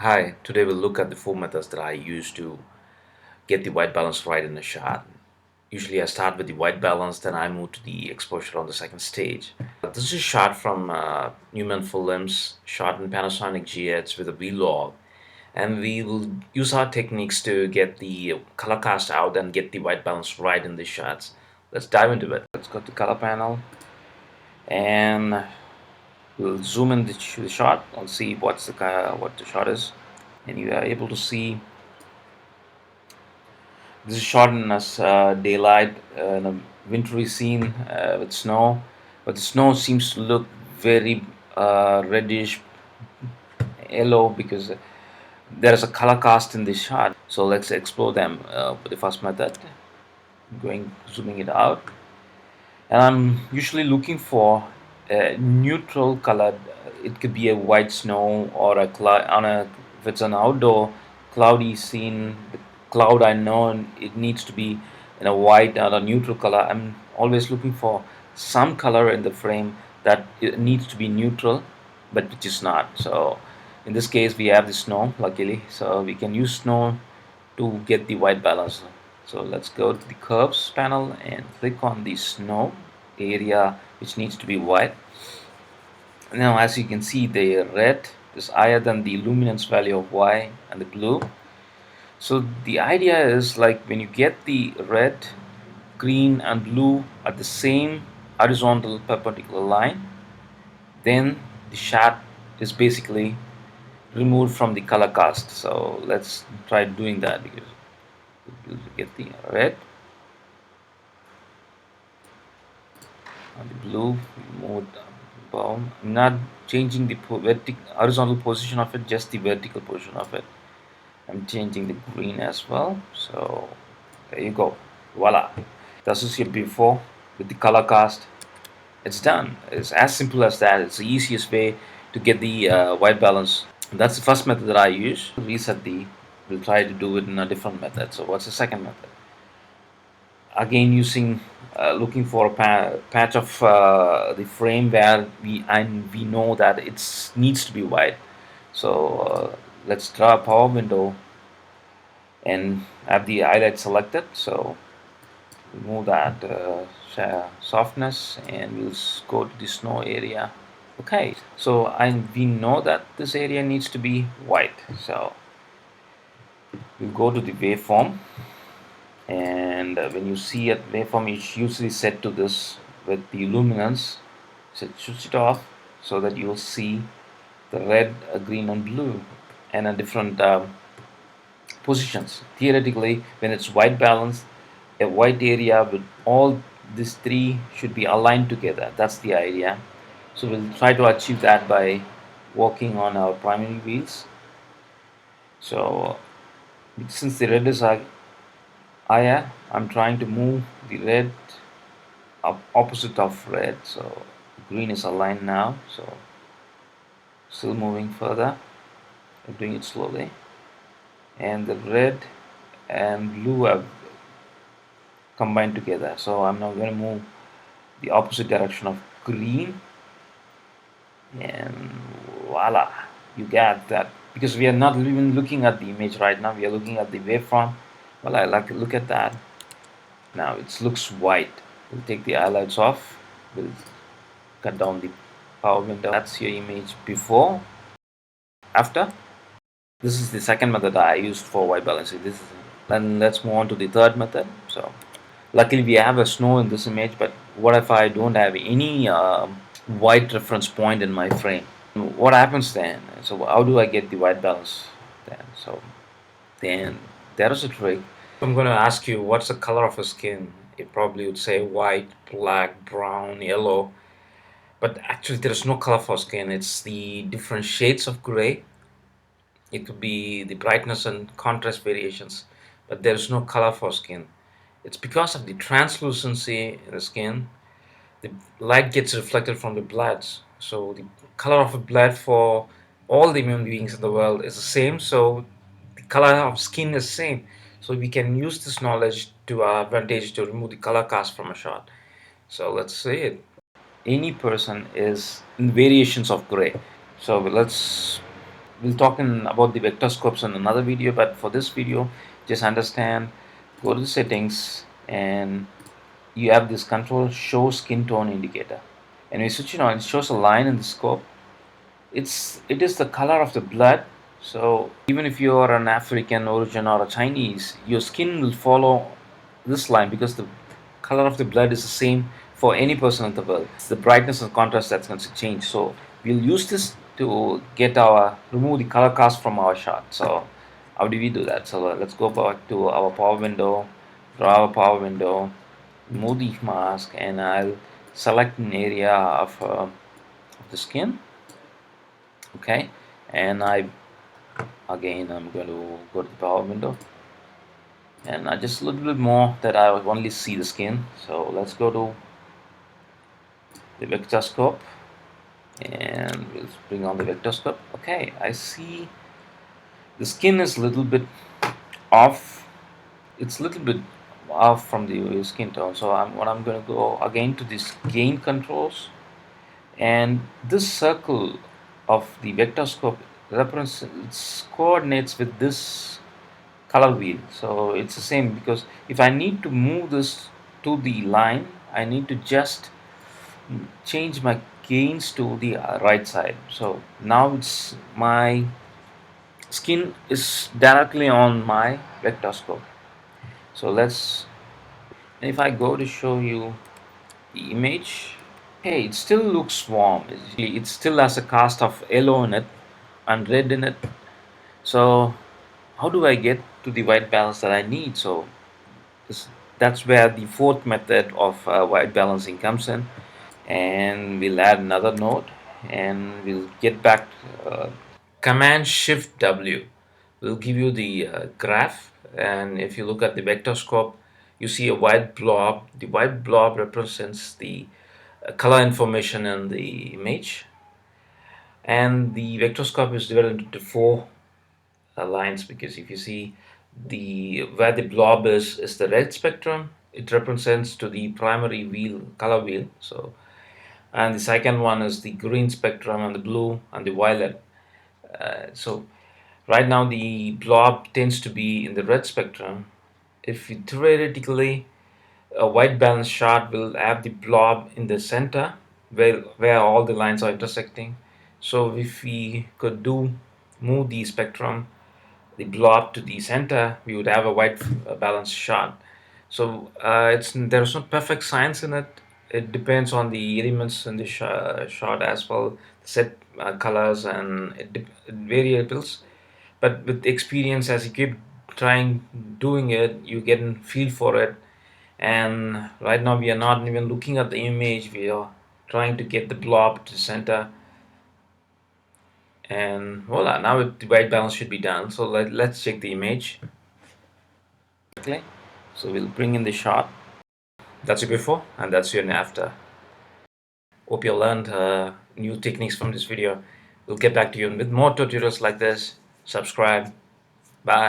Hi, today we'll look at the four methods that I use to get the white balance right in a shot. Usually I start with the white balance, then I move to the exposure on the second stage. This is a shot from Newman Fulham's shot in Panasonic GH with a V-log. And we will use our techniques to get the color cast out and get the white balance right in the shots. Let's dive into it. Let's go to color panel and we'll zoom in the shot and see what the shot is. And you are able to see this is shot in daylight in a wintry scene with snow, but the snow seems to look very reddish yellow because there is a color cast in this shot. So let's explore them with the first method, zooming it out. And I'm usually looking for a neutral colored. It could be a white snow or a cloud on a. If it's an outdoor cloudy scene, the cloud I know it needs to be in a white or a neutral color. I'm always looking for some color in the frame that it needs to be neutral, but which is not. So in this case, we have the snow, luckily, so we can use snow to get the white balance. So let's go to the curves panel and click on the snow area which needs to be white. Now as you can see, the red is higher than the luminance value of Y and the blue. So the idea is, like, when you get the red, green and blue at the same horizontal perpendicular line, then the shot is basically removed from the color cast. So let's try doing that, because we'll get the red and the blue, move down. I'm not changing the horizontal position of it, just the vertical position of it. I'm changing the green as well. So there you go, voila. This is your before with the color cast. It's done. It's as simple as that. It's the easiest way to get the white balance. That's the first method that I use. Reset the. We'll try to do it in a different method. So what's the second method? Again, using looking for a patch of the frame where we know that it needs to be white. So let's draw a power window and have the highlight selected. So remove that softness and we'll go to the snow area. Okay, so we know that this area needs to be white. So we'll go to the waveform, and when you see a waveform, it's usually set to this with the luminance. So switch it off so that you'll see the red, green and blue and a different positions. Theoretically, when it's white balance, a white area with all these three should be aligned together. That's the idea. So we'll try to achieve that by working on our primary wheels. So since the red is higher, I'm trying to move the red opposite of red. So green is aligned now. So still moving further. I'm doing it slowly. And the red and blue have combined together. So I'm now going to move the opposite direction of green, and voila, you get that. Because we are not even looking at the image right now, we are looking at the waveform. Well, I like to look at that. Now it looks white. We'll take the highlights off. We'll cut down the power window. That's your image before, after. This is the second method I used for white balancing. Then let's move on to the third method. So luckily we have a snow in this image, but what if I don't have any white reference point in my frame? What happens then? So how do I get the white balance then? So then there is a trick. I'm going to ask you, what's the color of your skin? It probably would say white, black, brown, yellow. But actually there is no color for skin. It's the different shades of gray. It could be the brightness and contrast variations, but there is no color for skin. It's because of the translucency in the skin. The light gets reflected from the blood, so the color of the blood for all the human beings in the world is the same. So the color of skin is same. So we can use this knowledge to our advantage to remove the color cast from a shot. So let's say it. Any person is in variations of gray. So let's we'll talk about the vector scopes in another video, but for this video, just understand, go to the settings, and you have this control show skin tone indicator, and when you switch it on, it shows a line in the scope. It is the color of the blood. So even if you are an African origin or a Chinese, your skin will follow this line because the color of the blood is the same for any person in the world. It's the brightness and contrast that's going to change. So we'll use this to remove the color cast from our shot. So how do we do that? So let's go back to our power window, draw our power window, remove the mask, and I'll select an area of the skin. Okay, and I'm going to go to the power window, and just a little bit more that I would only see the skin. So let's go to the Vectorscope, and we'll bring on the Vectorscope. Okay, I see the skin is a little bit off. It's a little bit off from the skin tone. So I'm going to go again to this gain controls, and this circle of the Vectorscope represents coordinates with this color wheel. So it's the same, because if I need to move this to the line, I need to just change my gains to the right side. So now it's my skin is directly on my Vectorscope. So if I go to show you the image, hey, it still looks warm. It still has a cast of yellow in it and red in it. So how do I get to the white balance that I need? So that's where the fourth method of white balancing comes in, and we'll add another node, and we'll get back Command Shift W will give you the graph. And if you look at the vector scope, you see a white blob. The white blob represents the color information in the image, and the vector scope is divided into four lines, because if you see the where the blob is the red spectrum, it represents to the primary wheel, color wheel. So, and the second one is the green spectrum, and the blue and the violet. So right now the blob tends to be in the red spectrum. If you theoretically, a white balance shot will have the blob in the center, where all the lines are intersecting. So if we could move the spectrum, the blob to the center, we would have a white balanced shot. So there's no perfect science in it. It depends on the elements in the shot as well, set colors and variables. But with experience, as you keep trying doing it, you get a feel for it. And right now we are not even looking at the image. We are trying to get the blob to the center, and voila, now the white balance should be done. So let's check the image. Okay, so we'll bring in the shot. That's your before and that's your after. Hope you learned new techniques from this video. We'll get back to you with more tutorials like this. Subscribe,